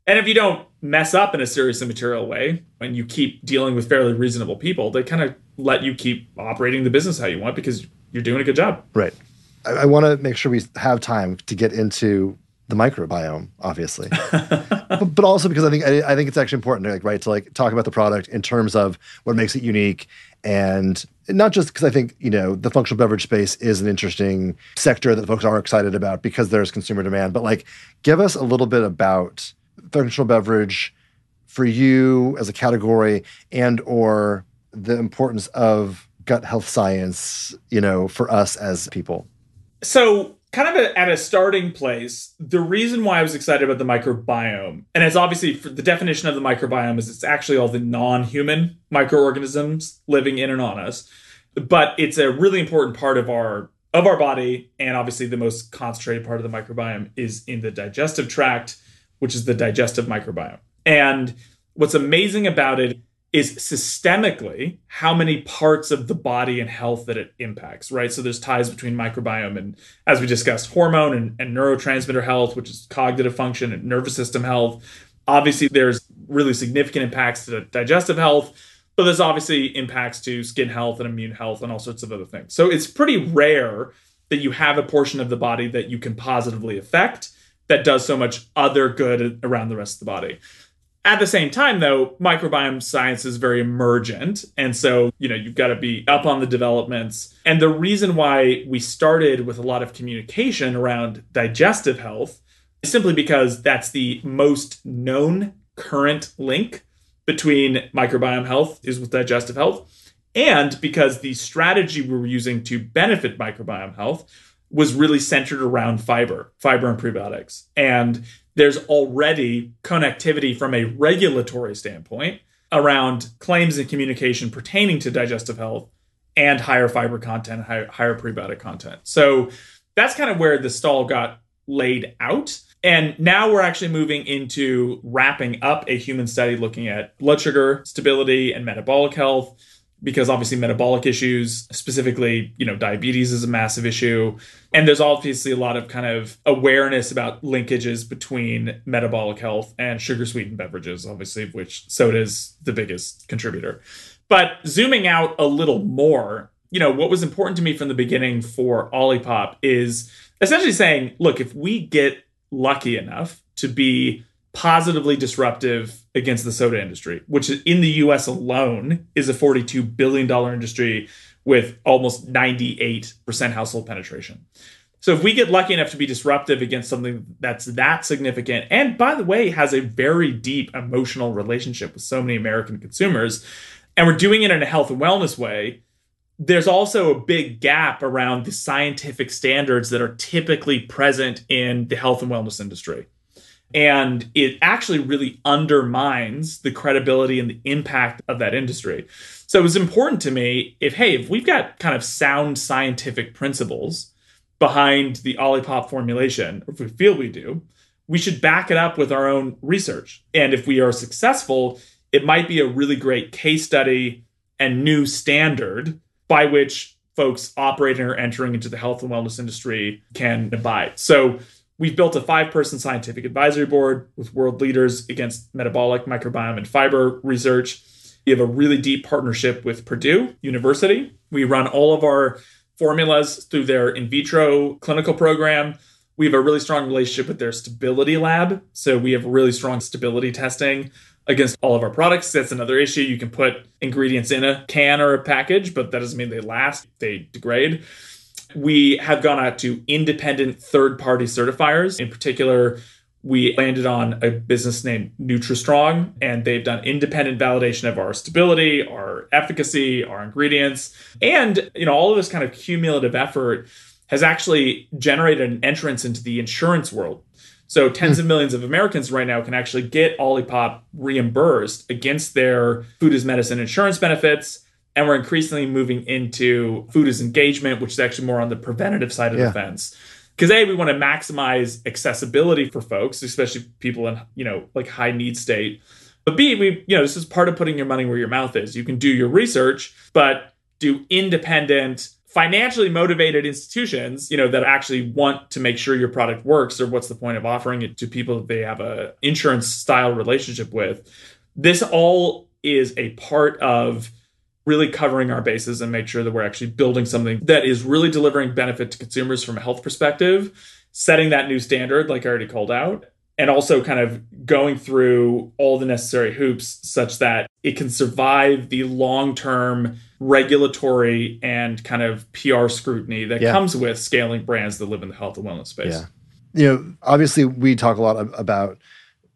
And if you don't mess up in a serious and material way, and you keep dealing with fairly reasonable people, they kind of let you keep operating the business how you want because you're doing a good job. Right. I want to make sure we have time to get into the microbiome, obviously. but also because I think it's actually important to talk about the product in terms of what makes it unique, and not just because I think the functional beverage space is an interesting sector that folks are excited about because there's consumer demand. But give us a little bit about functional beverage for you as a category, and or the importance of gut health science, for us as people. So kind of at a starting place, the reason why I was excited about the microbiome, and it's obviously for the definition of the microbiome is it's actually all the non-human microorganisms living in and on us. But it's a really important part of our body, and obviously the most concentrated part of the microbiome is in the digestive tract, which is the digestive microbiome. And what's amazing about it is systemically how many parts of the body and health that it impacts, right? So there's ties between microbiome and, as we discussed, hormone and neurotransmitter health, which is cognitive function, and nervous system health. Obviously, there's really significant impacts to digestive health, but there's obviously impacts to skin health and immune health and all sorts of other things. So it's pretty rare that you have a portion of the body that you can positively affect that does so much other good around the rest of the body. At the same time, though, microbiome science is very emergent. And so, you've got to be up on the developments. And the reason why we started with a lot of communication around digestive health is simply because that's the most known current link between microbiome health is with digestive health. And because the strategy we were using to benefit microbiome health was really centered around fiber and prebiotics. And there's already connectivity from a regulatory standpoint around claims and communication pertaining to digestive health and higher fiber content, higher prebiotic content. So that's kind of where the stall got laid out. And now we're actually moving into wrapping up a human study looking at blood sugar stability and metabolic health, because obviously metabolic issues, specifically, diabetes is a massive issue. And there's obviously a lot of kind of awareness about linkages between metabolic health and sugar-sweetened beverages, obviously, of which soda is the biggest contributor. But zooming out a little more, what was important to me from the beginning for OLIPOP is essentially saying, look, if we get lucky enough to be positively disruptive against the soda industry, which in the US alone is a $42 billion industry with almost 98% household penetration. So if we get lucky enough to be disruptive against something that's that significant, and by the way, has a very deep emotional relationship with so many American consumers, and we're doing it in a health and wellness way, there's also a big gap around the scientific standards that are typically present in the health and wellness industry. And it actually really undermines the credibility and the impact of that industry. So it was important to me if we've got kind of sound scientific principles behind the OLIPOP formulation, or if we feel we do, we should back it up with our own research. And if we are successful, it might be a really great case study and new standard by which folks operating or entering into the health and wellness industry can abide. So we've built a 5-person scientific advisory board with world leaders against metabolic, microbiome, and fiber research. We have a really deep partnership with Purdue University. We run all of our formulas through their in vitro clinical program. We have a really strong relationship with their stability lab. So we have really strong stability testing against all of our products. That's another issue. You can put ingredients in a can or a package, but that doesn't mean they last. They degrade. We have gone out to independent third-party certifiers. In particular, we landed on a business named NutriStrong, and they've done independent validation of our stability, our efficacy, our ingredients. And, all of this kind of cumulative effort has actually generated an entrance into the insurance world. So tens of millions of Americans right now can actually get OLIPOP reimbursed against their food as medicine insurance benefits. And we're increasingly moving into food as engagement, which is actually more on the preventative side of the fence. Because we want to maximize accessibility for folks, especially people in, high need state. But B, this is part of putting your money where your mouth is. You can do your research, but do independent, financially motivated institutions, that actually want to make sure your product works, or what's the point of offering it to people that they have a insurance style relationship with. This all is a part of really covering our bases and make sure that we're actually building something that is really delivering benefit to consumers from a health perspective, setting that new standard, like I already called out, and also kind of going through all the necessary hoops such that it can survive the long-term regulatory and kind of PR scrutiny that comes with scaling brands that live in the health and wellness space. Yeah. Obviously we talk a lot about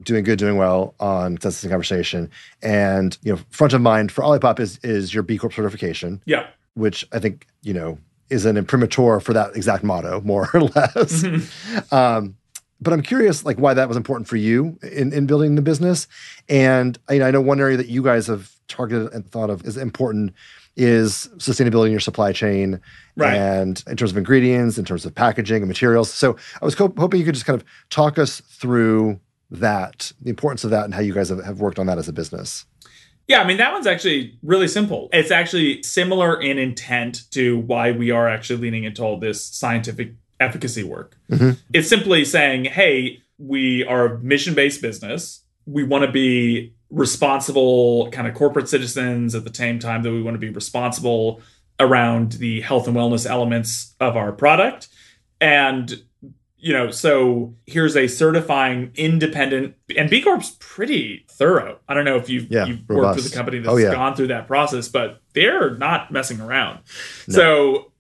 doing good, doing well on Consensus in Conversation. And, front of mind for OLIPOP is your B-Corp certification. Yeah. Which I think, is an imprimatur for that exact motto, more or less. But I'm curious, why that was important for you in building the business. And I know one area that you guys have targeted and thought of as important is sustainability in your supply chain, and in terms of ingredients, in terms of packaging and materials. So I was hoping you could just kind of talk us through that, the importance of that, and how you guys have worked on that as a business. Yeah, that one's actually really simple. It's actually similar in intent to why we are actually leaning into all this scientific efficacy work. It's simply saying, hey, we are a mission-based business. We want to be responsible kind of corporate citizens at the same time that we want to be responsible around the health and wellness elements of our product. And so here's a certifying independent, and B Corp's pretty thorough. I don't know if you've worked with a company that's gone through that process, but they're not messing around. No.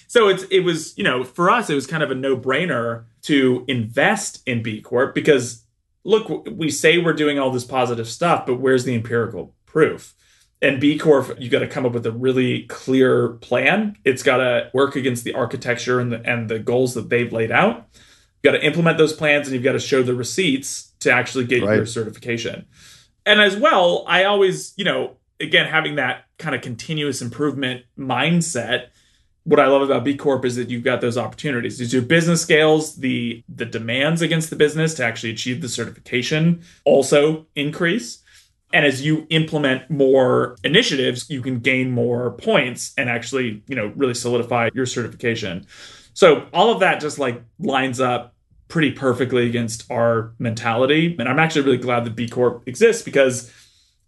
So it was, for us, it was kind of a no-brainer to invest in B Corp because, look, we say we're doing all this positive stuff, but where's the empirical proof? And B Corp, you got to come up with a really clear plan. It's got to work against the architecture and the goals that they've laid out. You've got to implement those plans, and you've got to show the receipts to actually get your certification. And as well, I always, again, having that kind of continuous improvement mindset, what I love about B Corp is that you've got those opportunities. As your business scales, the demands against the business to actually achieve the certification also increase. And as you implement more initiatives, you can gain more points and actually, really solidify your certification. So all of that just lines up pretty perfectly against our mentality. And I'm actually really glad that B Corp exists because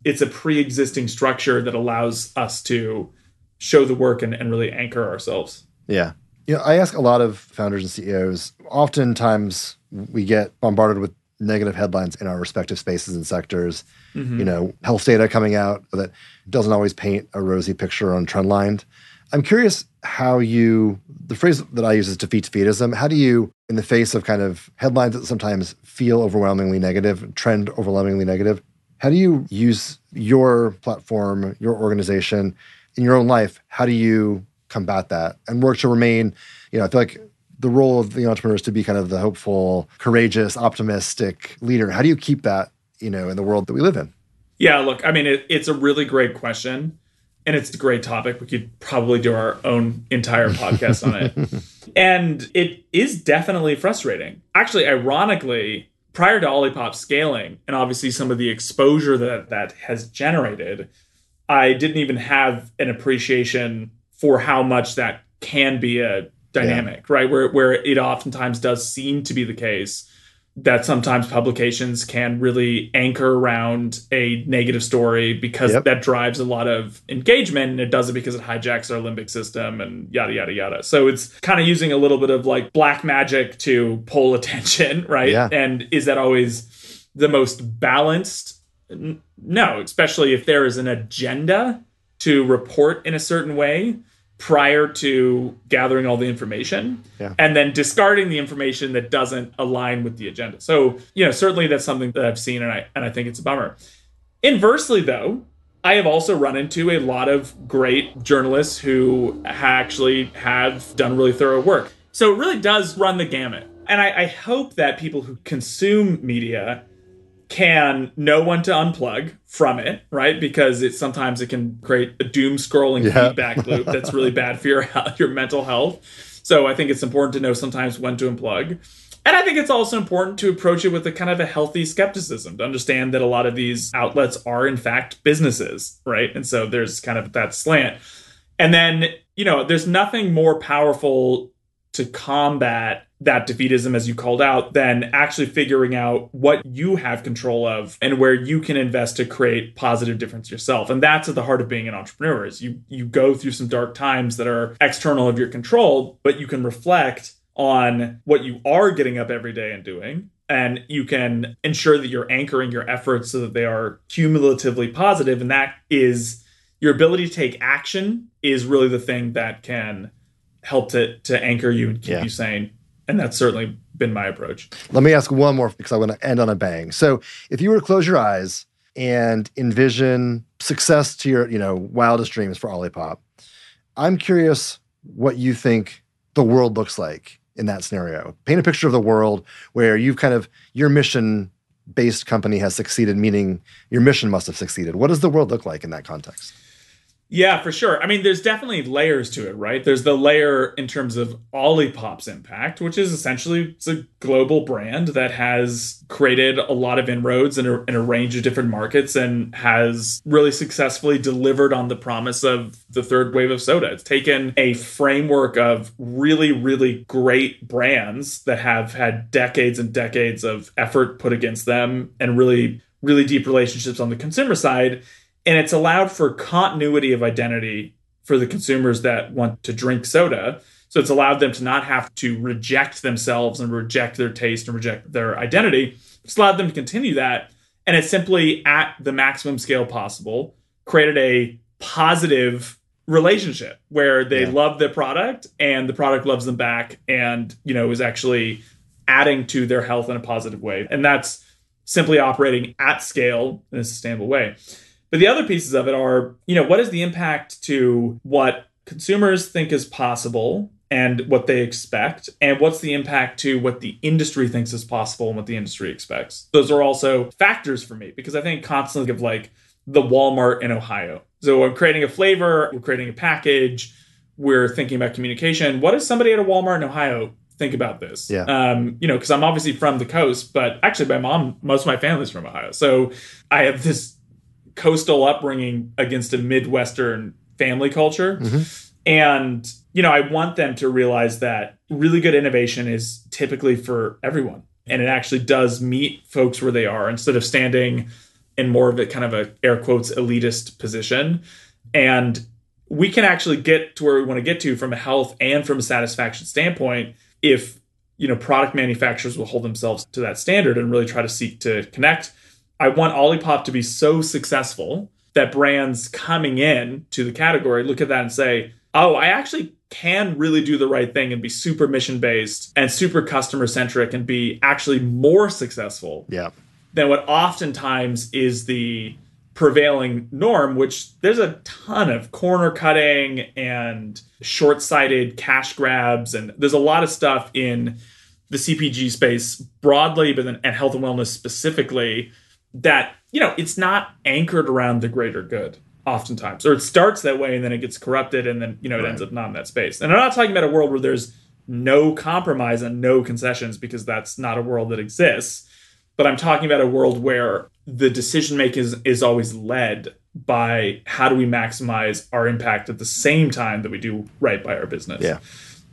it's a pre-existing structure that allows us to show the work and really anchor ourselves. Yeah. I ask a lot of founders and CEOs, oftentimes we get bombarded with negative headlines in our respective spaces and sectors. Health data coming out that doesn't always paint a rosy picture on Trendline. I'm curious how the phrase that I use is defeatism. How do you, in the face of kind of headlines that sometimes feel overwhelmingly negative, trend overwhelmingly negative, how do you use your platform, your organization, in your own life? How do you combat that and work to remain, I feel like the role of the entrepreneur is to be kind of the hopeful, courageous, optimistic leader. How do you keep that, in the world that we live in? Yeah, look, it's a really great question. And it's a great topic. We could probably do our own entire podcast on it. And it is definitely frustrating. Actually, ironically, prior to OLIPOP scaling, and obviously some of the exposure that has generated, I didn't even have an appreciation for how much that can be a dynamic, right? Where it oftentimes does seem to be the case that sometimes publications can really anchor around a negative story because that drives a lot of engagement, and it does it because it hijacks our limbic system and yada, yada, yada. So it's kind of using a little bit of black magic to pull attention, right? Yeah. And is that always the most balanced? No, especially if there is an agenda to report in a certain way prior to gathering all the information and then discarding the information that doesn't align with the agenda. So, certainly that's something that I've seen, and I think it's a bummer. Inversely, though, I have also run into a lot of great journalists who actually have done really thorough work. So it really does run the gamut. And I hope that people who consume media can know when to unplug from it, right? Because sometimes it can create a doom scrolling feedback loop that's really bad for your mental health. So I think it's important to know sometimes when to unplug. And I think it's also important to approach it with a kind of a healthy skepticism, to understand that a lot of these outlets are in fact businesses, right? And so there's kind of that slant. And then, there's nothing more powerful to combat that defeatism, as you called out, than actually figuring out what you have control of and where you can invest to create positive difference yourself. And that's at the heart of being an entrepreneur, is you go through some dark times that are external of your control, but you can reflect on what you are getting up every day and doing, and you can ensure that you're anchoring your efforts so that they are cumulatively positive. And that is your ability to take action is really the thing that can help to anchor you and keep you sane. And that's certainly been my approach. Let me ask one more because I want to end on a bang. So if you were to close your eyes and envision success to your, wildest dreams for OLIPOP, I'm curious what you think the world looks like in that scenario. Paint a picture of the world where your mission-based company has succeeded, meaning your mission must have succeeded. What does the world look like in that context? Yeah, for sure. I mean, there's definitely layers to it, right? There's the layer in terms of OLIPOP's impact, which is essentially it's a global brand that has created a lot of inroads in a range of different markets and has really successfully delivered on the promise of the third wave of soda. It's taken a framework of really, really great brands that have had decades and decades of effort put against them and really, really deep relationships on the consumer side. And it's allowed for continuity of identity for the consumers that want to drink soda. So it's allowed them to not have to reject themselves and reject their taste and reject their identity. It's allowed them to continue that. And it's simply at the maximum scale possible, created a positive relationship where they love the product and the product loves them back and, is actually adding to their health in a positive way. And that's simply operating at scale in a sustainable way. But the other pieces of it are, what is the impact to what consumers think is possible and what they expect? And what's the impact to what the industry thinks is possible and what the industry expects? Those are also factors for me because I think constantly of like the Walmart in Ohio. So I'm creating a flavor, we're creating a package, we're thinking about communication. What does somebody at a Walmart in Ohio think about this? Yeah. Because I'm obviously from the coast, but actually most of my family's from Ohio. So I have this coastal upbringing against a Midwestern family culture. Mm-hmm. And, I want them to realize that really good innovation is typically for everyone. And it actually does meet folks where they are instead of standing in more of a kind of a air quotes elitist position. And we can actually get to where we want to get to from a health and from a satisfaction standpoint if, product manufacturers will hold themselves to that standard and really try to seek to connect. I want OLIPOP to be so successful that brands coming in to the category look at that and say, oh, I actually can really do the right thing and be super mission-based and super customer-centric and be actually more successful than what oftentimes is the prevailing norm, which there's a ton of corner cutting and short-sighted cash grabs. And there's a lot of stuff in the CPG space broadly, but then and health and wellness specifically, that, it's not anchored around the greater good oftentimes, or it starts that way and then it gets corrupted and then, it ends up not in that space. And I'm not talking about a world where there's no compromise and no concessions because that's not a world that exists. But I'm talking about a world where the decision making is always led by how do we maximize our impact at the same time that we do right by our business. Yeah,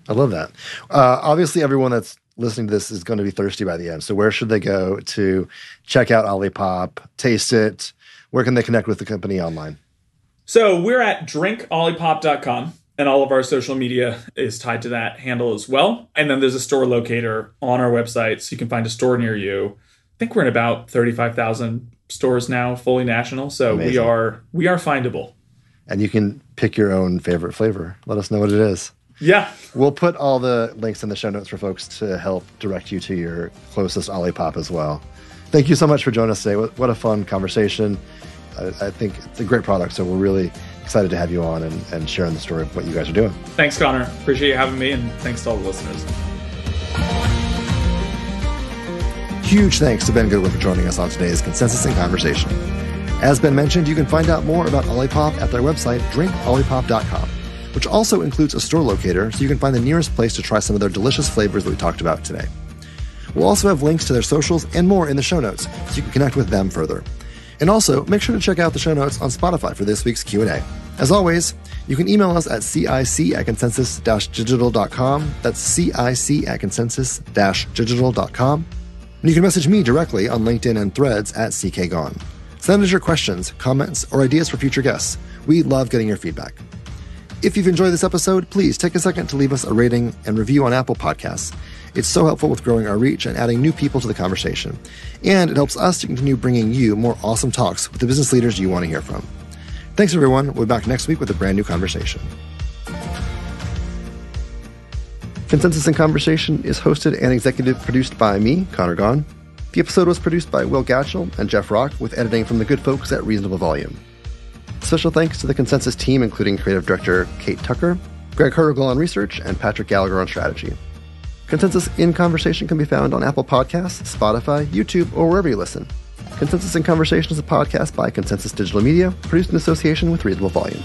I love that. Obviously, everyone that's listening to this is going to be thirsty by the end. So where should they go to check out OLIPOP, taste it? Where can they connect with the company online? So we're at drinkolipop.com, and all of our social media is tied to that handle as well. And then there's a store locator on our website, so you can find a store near you. I think we're in about 35,000 stores now, fully national. So Amazing. we are findable. And you can pick your own favorite flavor. Let us know what it is. Yeah. We'll put all the links in the show notes for folks to help direct you to your closest OLIPOP as well. Thank you so much for joining us today. What a fun conversation. I think it's a great product, so we're really excited to have you on and sharing the story of what you guys are doing. Thanks, Connor. Appreciate you having me, and thanks to all the listeners. Huge thanks to Ben Goodwin for joining us on today's Consensus in Conversation. As Ben mentioned, you can find out more about OLIPOP at their website, drinkolipop.com, which also includes a store locator so you can find the nearest place to try some of their delicious flavors that we talked about today. We'll also have links to their socials and more in the show notes so you can connect with them further. And also, make sure to check out the show notes on Spotify for this week's Q&A. As always, you can email us at cic@consensus-digital.com. That's cic@consensus-digital.com. And you can message me directly on LinkedIn and Threads at ckgaughan. Send us your questions, comments, or ideas for future guests. We love getting your feedback. If you've enjoyed this episode, please take a second to leave us a rating and review on Apple Podcasts. It's so helpful with growing our reach and adding new people to the conversation. And it helps us to continue bringing you more awesome talks with the business leaders you want to hear from. Thanks, everyone. We'll be back next week with a brand new conversation. Consensus in Conversation is hosted and executive produced by me, Conor Gaughan. The episode was produced by Will Gatchell and Jeff Rock with editing from the good folks at Reasonable Volume. Special thanks to the Consensus team, including creative director Kate Tucker, Greg Hergel on research, and Patrick Gallagher on strategy. Consensus in Conversation can be found on Apple Podcasts, Spotify, YouTube, or wherever you listen. Consensus in Conversation is a podcast by Consensus Digital Media, produced in association with Reasonable Volume.